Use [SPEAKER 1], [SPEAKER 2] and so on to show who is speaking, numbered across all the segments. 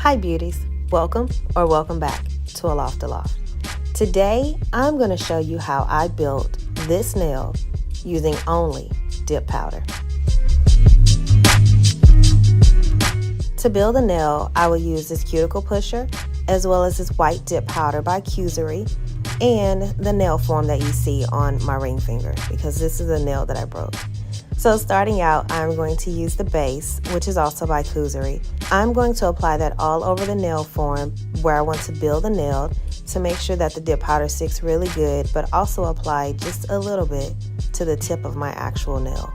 [SPEAKER 1] Hi beauties, welcome or welcome back to Aloft Aloft. Today I'm going to show you how I built this nail using only dip powder. To build a nail, I will use this cuticle pusher as well as this white dip powder by Coosery and the nail form that you see on my ring finger because this is a nail that I broke. So starting out, I'm going to use the base, which is also by Coosery. I'm going to apply that all over the nail form where I want to build the nail to make sure that the dip powder sticks really good, but also apply just a little bit to the tip of my actual nail.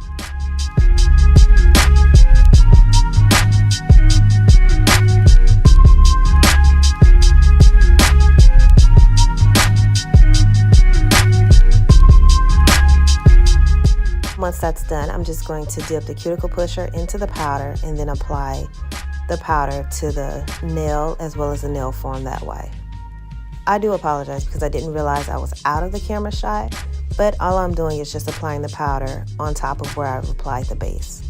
[SPEAKER 1] Once that's done, I'm just going to dip the cuticle pusher into the powder and then apply the powder to the nail as well as the nail form that way. I do apologize because I didn't realize I was out of the camera shot, but all I'm doing is just applying the powder on top of where I've applied the base.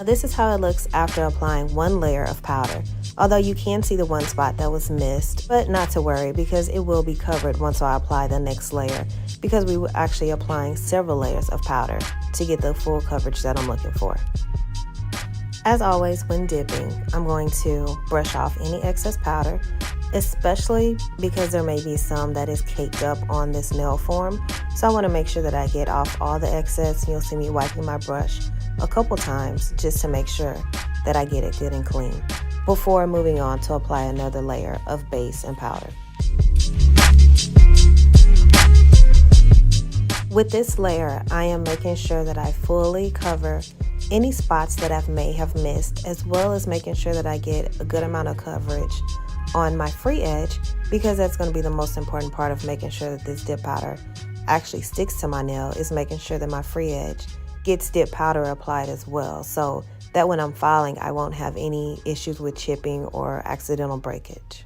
[SPEAKER 1] This is how it looks after applying one layer of powder. Although you can see the one spot that was missed, but not to worry because it will be covered once I apply the next layer because we were actually applying several layers of powder to get the full coverage that I'm looking for. As always, when dipping, I'm going to brush off any excess powder, especially because there may be some that is caked up on this nail form. So I want to make sure that I get off all the excess, and you'll see me wiping my brush a couple times just to make sure that I get it good and clean before moving on to apply another layer of base and powder. With this layer, I am making sure that I fully cover any spots that I may have missed, as well as making sure that I get a good amount of coverage on my free edge, because that's going to be the most important part of making sure that this dip powder actually sticks to my nail, is making sure that my free edge gets dip powder applied as well, so that when I'm filing I won't have any issues with chipping or accidental breakage.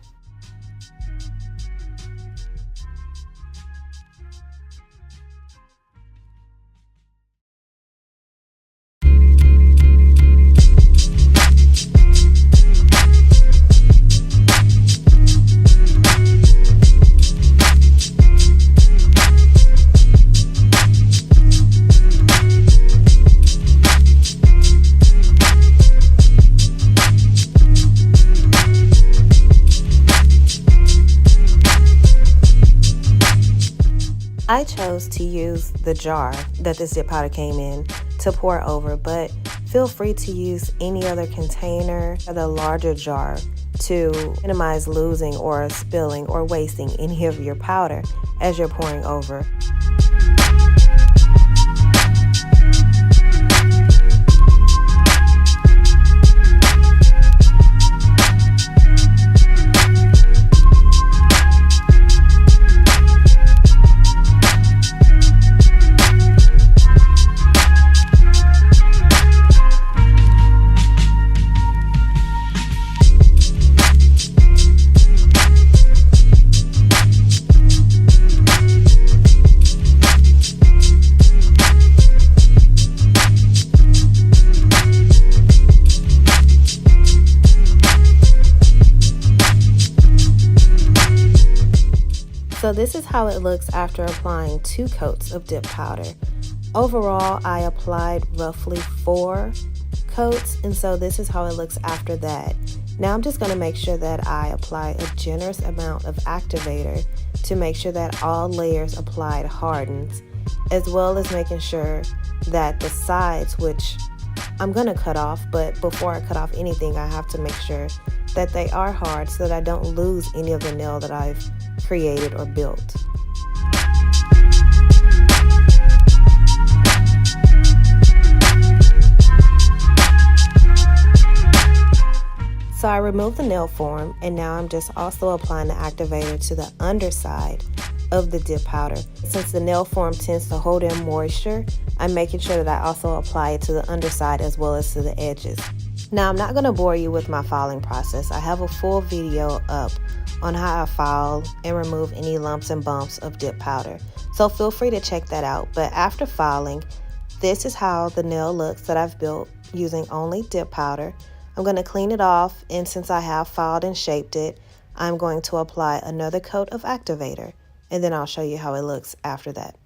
[SPEAKER 1] I chose to use the jar that this dip powder came in to pour over, but feel free to use any other container or the larger jar to minimize losing or spilling or wasting any of your powder as you're pouring over. So this is how it looks after applying 2 coats of dip powder. Overall, I applied roughly 4 coats, and so this is how it looks after that. Now I'm just going to make sure that I apply a generous amount of activator to make sure that all layers applied hardens, as well as making sure that the sides, which I'm going to cut off, but before I cut off anything, I have to make sure that they are hard so that I don't lose any of the nail that I've created or built. So I removed the nail form, and now I'm just also applying the activator to the underside of the dip powder. Since the nail form tends to hold in moisture, I'm making sure that I also apply it to the underside as well as to the edges. Now, I'm not going to bore you with my filing process. I have a full video up on how I file and remove any lumps and bumps of dip powder, so feel free to check that out. But after filing, this is how the nail looks that I've built using only dip powder. I'm going to clean it off, and since I have filed and shaped it, I'm going to apply another coat of activator, and then I'll show you how it looks after that.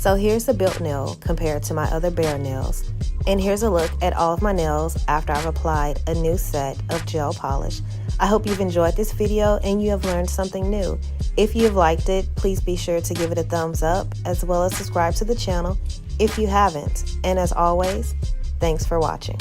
[SPEAKER 1] So here's the built nail compared to my other bare nails. And here's a look at all of my nails after I've applied a new set of gel polish. I hope you've enjoyed this video and you have learned something new. If you've liked it, please be sure to give it a thumbs up, as well as subscribe to the channel if you haven't. And as always, thanks for watching.